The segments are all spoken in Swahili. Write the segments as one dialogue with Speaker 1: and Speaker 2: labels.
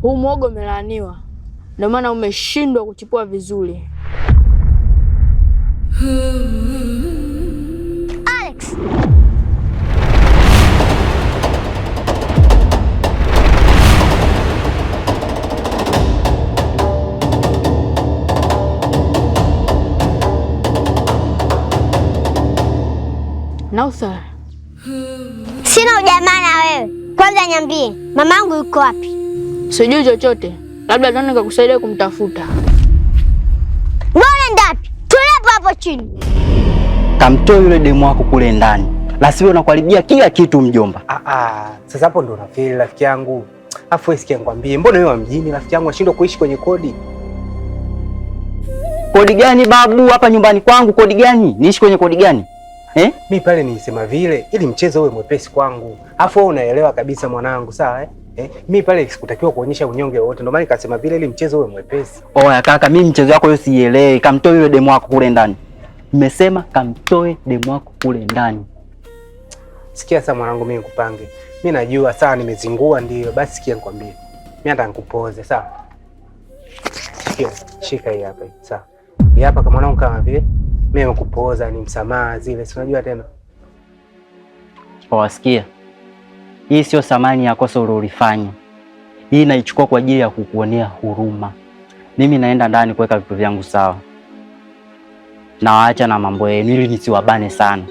Speaker 1: huu mwogo umelaaniwa, ndio maana umeshindwa kuchipua vizuri.
Speaker 2: Alex!
Speaker 1: Nauthar,
Speaker 2: Sina ujamaa na wewe. Kwanza niambie, mamangu yuko wapi?
Speaker 1: sijui chochote, labda nani kakusaidia kumtafuta.
Speaker 2: Mbona ndapi? Tulepo hapo chini.
Speaker 3: Kamtoe yule demu wako kule ndani, la sivyo nakuharibia kila kitu mjomba.
Speaker 4: Sasa hapo ndo unafeli rafiki yangu. Afu wewe sikia nikwambie, mbona wewe wa mjini rafiki yangu unashindwa kuishi kwenye kodi?
Speaker 3: Kodi gani babu? Hapa nyumbani kwangu kodi gani? Niishi kwenye kodi gani?
Speaker 4: Mimi pale nilisema vile ili mchezo uwe mwepesi kwangu. Afu wewe unaelewa kabisa mwanangu, sawa mimi pale sikutakiwa kuonyesha unyonge wote. Ndio maana nikasema vile ili mchezo uwe mwepesi.
Speaker 3: Oya kaka, mimi mchezo wako hiyo sielewi. Kamtoe yule demu wako kule ndani. Nimesema kamtoe demu wako kule ndani.
Speaker 4: Sikia sasa mwanangu, mimi nikupange. Mimi najua sawa nimezingua ndio. Basi sikia nikwambie. Mimi hata nikupoze, sawa? Sikia, shika hii hapa, sawa? Hii hapa kama mwanangu kama vile mimi nikupoza ni msamaha zile, si unajua tena.
Speaker 3: Wasikia? Hii sio samani ya kosa ulilofanya. Hii naichukua kwa ajili ya kukuonea huruma. Mimi naenda ndani kuweka vitu vyangu sawa. Na waacha na mambo yenu ili nisiwabane sana.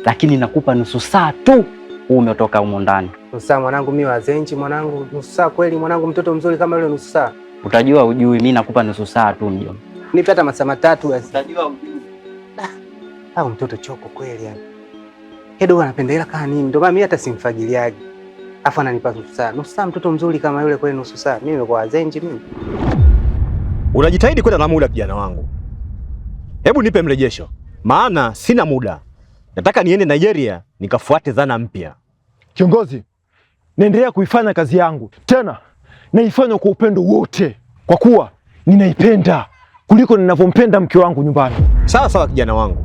Speaker 3: Lakini nakupa nusu saa tu umetoka humo ndani.
Speaker 4: Nusu saa mwanangu, mimi wazenji mwanangu, nusu saa kweli mwanangu, mtoto mzuri kama yule nusu saa.
Speaker 3: Utajua ujui, mimi nakupa nusu saa tu mjomba.
Speaker 4: Nipe hata masaa matatu basi.
Speaker 3: Utajua ujui.
Speaker 4: Au mtoto choko kweli yani. Hedo anapendela kama nini? Ndio maana mimi hata simfagiliaje. Afu ananipa nusu saa. Nusu saa mtoto mzuri kama yule kweli nusu saa. Mimi nimekuwa wazenji mimi.
Speaker 5: Unajitahidi kwenda na muda kijana wangu. Hebu nipe mrejesho. Maana sina muda. Nataka niende Nigeria nikafuate dhana mpya.
Speaker 6: Kiongozi, naendelea kuifanya kazi yangu. Tena naifanya kwa upendo wote. Kwa kuwa ninaipenda kuliko ninavyompenda mke wangu nyumbani.
Speaker 5: Sawa sawa kijana wangu.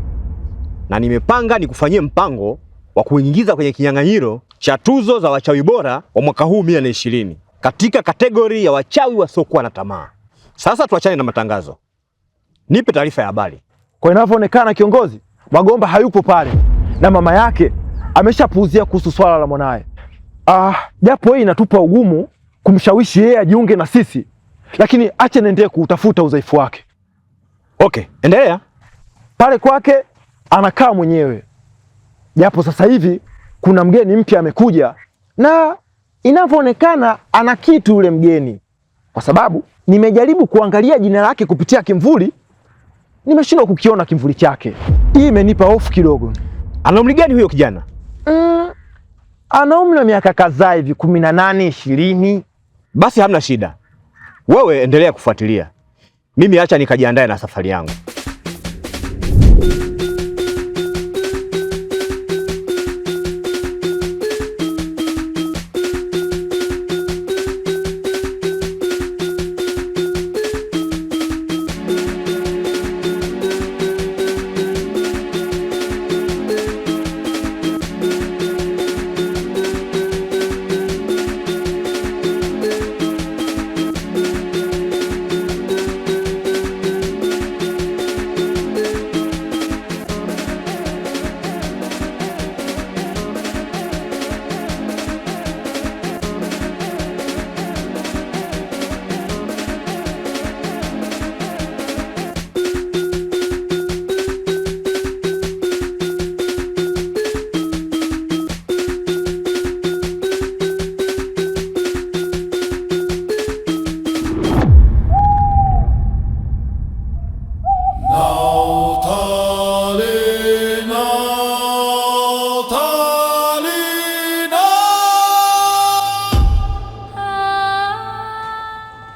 Speaker 5: Na nimepanga nikufanyie mpango wa kuingiza kwenye kinyang'anyiro cha tuzo za wachawi bora wa mwaka huu 2020 katika kategori ya wachawi wasiokuwa na tamaa. Sasa tuachane na matangazo. Nipe taarifa ya habari.
Speaker 6: Kwa inavyoonekana kiongozi, Magomba hayupo pale na mama yake ameshapuuzia kuhusu swala la mwanae. Japo hii inatupa ugumu kumshawishi yeye ajiunge na sisi, lakini acha niendelee kuutafuta udhaifu wake.
Speaker 5: Okay, endelea.
Speaker 6: Pale kwake anakaa mwenyewe. Japo sasa hivi kuna mgeni mpya amekuja na inavyoonekana ana kitu yule mgeni. Kwa sababu nimejaribu kuangalia jina lake kupitia kimvuli, nimeshindwa kukiona kimvuli chake. Hii imenipa hofu kidogo.
Speaker 5: Ana umri gani huyo kijana?
Speaker 6: Ana umri wa miaka kadhaa hivi 18, 20.
Speaker 5: Basi hamna shida. Wewe endelea kufuatilia. Mimi acha nikajiandae na safari yangu.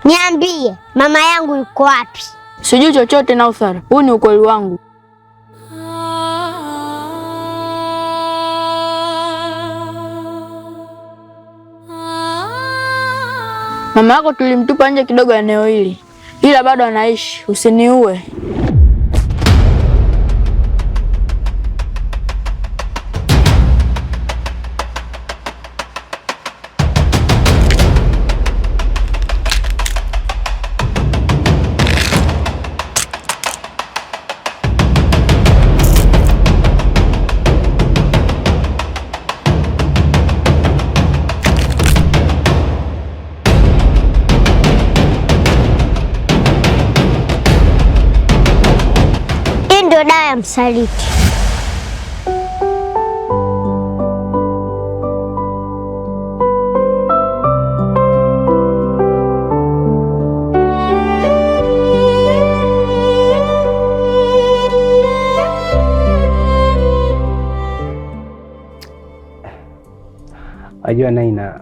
Speaker 2: Niambie, mama yangu yuko wapi?
Speaker 1: Sijui chochote Nauthar, huu ni ukweli wangu. Mama yako tulimtupa nje kidogo eneo hili, ila bado anaishi. Usiniue.
Speaker 2: dawa ya msaliti.
Speaker 4: Wajua Naina,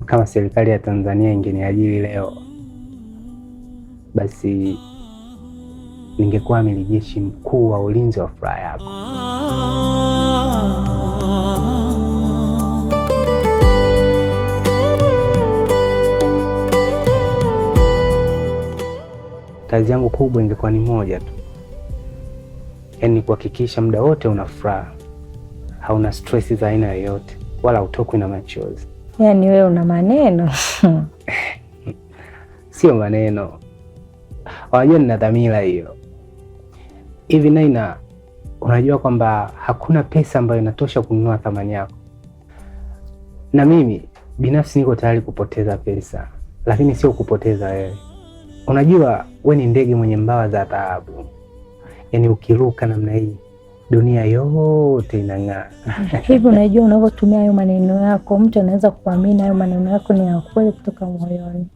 Speaker 4: kama serikali ya Tanzania ingeniajiri leo, basi ningekuwa amiri jeshi mkuu wa ulinzi wa furaha yako. Kazi yangu kubwa ingekuwa ni moja tu, yaani kuhakikisha muda wote una furaha, hauna stress za aina yoyote, wala utokwi na machozi.
Speaker 7: Yaani wewe una maneno.
Speaker 4: Sio maneno, wajua nina dhamira hiyo. Hivi Naina, unajua kwamba hakuna pesa ambayo inatosha kununua thamani yako, na mimi binafsi niko tayari kupoteza pesa, lakini sio kupoteza wewe. Unajua wewe ni ndege mwenye mbawa za dhahabu, yaani ukiruka namna hii dunia yote inang'aa.
Speaker 7: Hivi unajua unavyotumia hayo maneno yako, mtu anaweza kuamini hayo maneno yako ni ya kweli kutoka moyoni.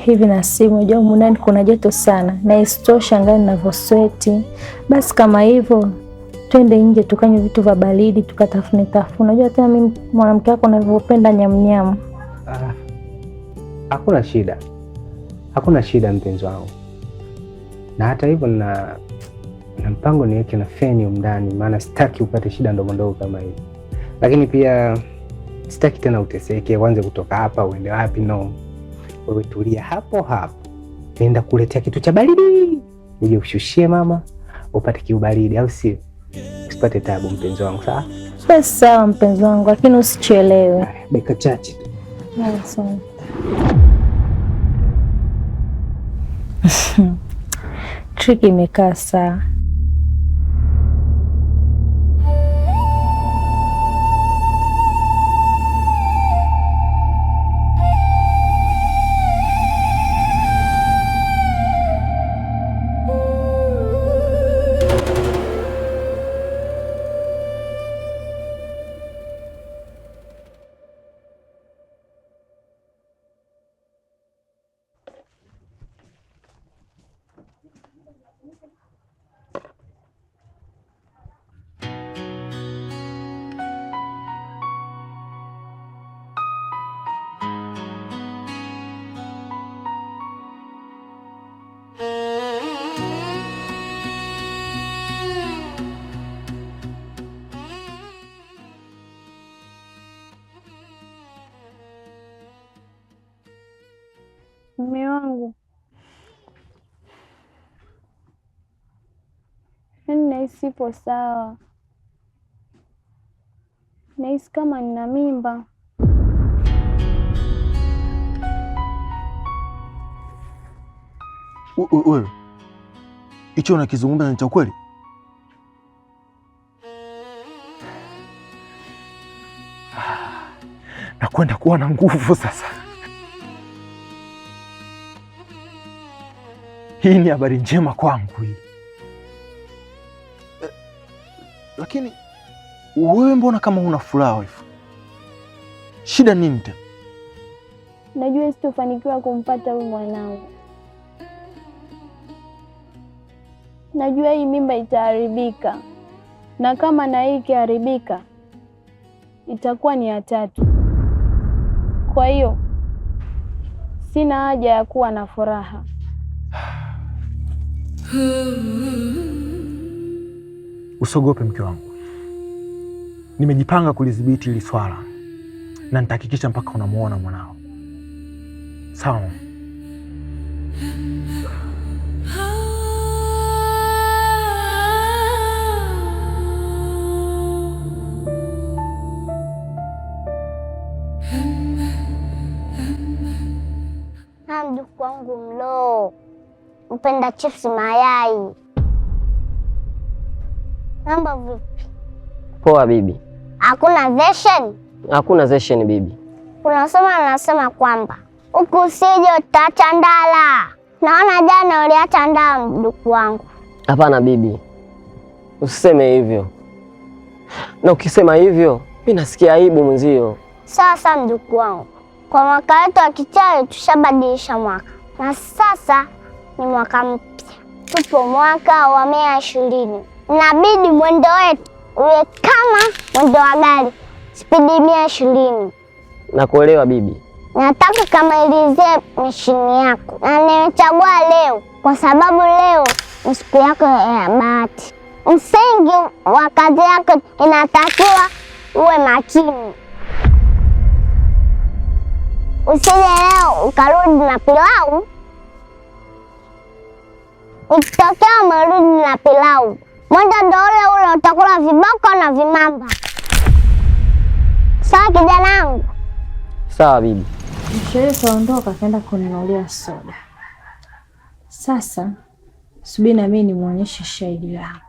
Speaker 7: Hivi na simu unajua humu ndani kuna joto sana na isitosha ngani ninavyosweti. Basi kama hivyo twende nje tukanywe vitu vya baridi tukatafune. Unajua tena mimi mwanamke wako ninavyopenda nyamnyamu.
Speaker 4: Hakuna shida. Hakuna shida mpenzi wangu. Na hata hivyo na mpango niweke na feni humu ndani, maana sitaki upate shida ndogo ndogo kama hivi. Lakini pia sitaki tena uteseke, uanze kutoka hapa uende wapi, no. Wewe tulia hapo hapo. Nenda kuletea kitu cha baridi. Nije ushushie mama, upate kiu baridi, au si? Usipate taabu mpenzi wangu, sawa?
Speaker 7: Basi sawa mpenzi wangu, lakini usichelewe.
Speaker 4: Dakika chache tu.
Speaker 7: Sawa. Triki imekaa sawa.
Speaker 1: Mume wangu, yaani nahisi sipo sawa. Nahisi kama nina mimba.
Speaker 6: Wewe hicho unakizungumza ni cha kweli? Nakwenda kuwa na nguvu sasa. Hii ni habari njema kwangu hii. Lakini wewe mbona kama una furaha hivyo? Shida nini tena?
Speaker 1: Najua sitofanikiwa kumpata huyu mwanangu. Najua hii mimba itaharibika, na kama na hii ikiharibika itakuwa ni ya 3. Kwa hiyo sina haja ya kuwa na furaha.
Speaker 6: Usiogope mke wangu, nimejipanga kulidhibiti hili swala na nitahakikisha mpaka unamuona mwanao. Sawa?
Speaker 2: mjukuu wangu mlo mpenda chips mayai. Mambo vipi?
Speaker 8: Poa bibi.
Speaker 2: Hakuna zeshen?
Speaker 8: Hakuna zeshen bibi.
Speaker 2: Unasoma nasema kwamba huku usije utaacha ndala. Naona jana uliacha ndala mjukuu wangu.
Speaker 8: Hapana bibi, usiseme hivyo, na ukisema hivyo mimi nasikia aibu mwenzio.
Speaker 2: Sasa mjukuu wangu, kwa mwaka wetu wa kichawi tushabadilisha mwaka, na sasa ni mwaka mpya. Tupo mwaka wa 120. Inabidi mwendo wetu uwe kama mwendo wa gari, spidi 120.
Speaker 8: Nakuelewa bibi.
Speaker 2: Nataka kamalizie mishini yako, na nimechagua leo kwa sababu leo ni siku yako ya bahati. Msingi wa kazi yako inatakiwa uwe makini. Usije leo ukarudi na pilau. Ikitokea umerudi na pilau, moja ndo ule utakula viboko na vimamba. Sawa kijana wangu?
Speaker 8: Sawa bibi.
Speaker 7: Mshauri kaondoka kaenda kuninunulia soda. Sasa subiri na mimi nimuonyeshe shahidi langu.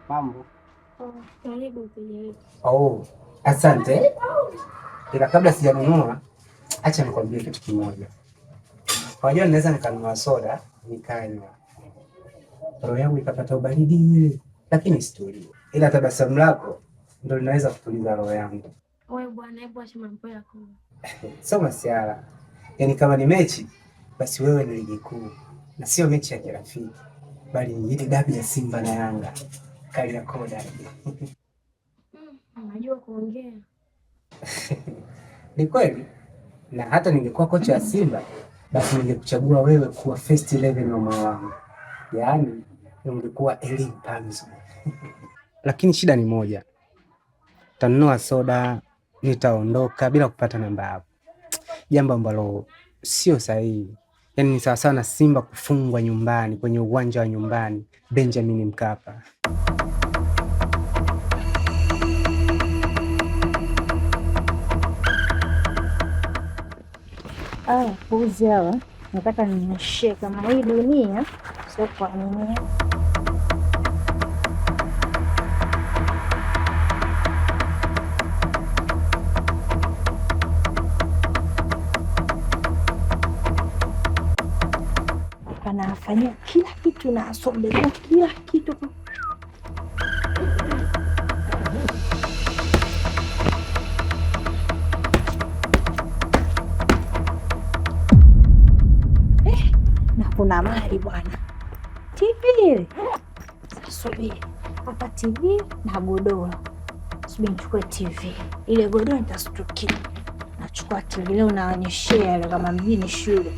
Speaker 4: Mambo. Karibu kwenye. Oh, asante. Ila kabla sijanunua, acha nikwambie kitu kimoja. Unajua naweza nikanunua soda, nikanywa, roho yangu ikapata ubaridi, lakini situlie. Ila tabasamu lako ndio linaweza kutuliza roho yangu.
Speaker 1: Wewe bwana, hebu acha mambo yako.
Speaker 4: Sio masiara. Yaani kama ni mechi, basi wewe ni ligi kuu. Na sio mechi ya kirafiki, bali ni ile dabi ya Simba na Yanga. Kali ya koda.
Speaker 1: Unajua kuongea.
Speaker 4: Ni kweli. Na hata ningekuwa kocha wa Simba, basi ningekuchagua wewe kuwa first 11 wa moyo wangu. Yaani ungekuwa Eli Mpanzu. Lakini shida ni moja. Tanunua soda, nitaondoka bila kupata namba yako. Jambo ambalo sio sahihi. Yaani ni sawa sana Simba kufungwa nyumbani, kwenye uwanja wa nyumbani, Benjamin Mkapa.
Speaker 7: Puzi hawa nataka ninyoshe kama hii dunia sio kwa nini. Anafanyia kila kitu na asombelea kila kitu. Na kuna mali bwana. TV ile. Subiri. Hapa TV na godoro. Subiri nichukue TV. Ile godoro nitastukia. Nachukua TV leo naonyeshea kama mjini shule.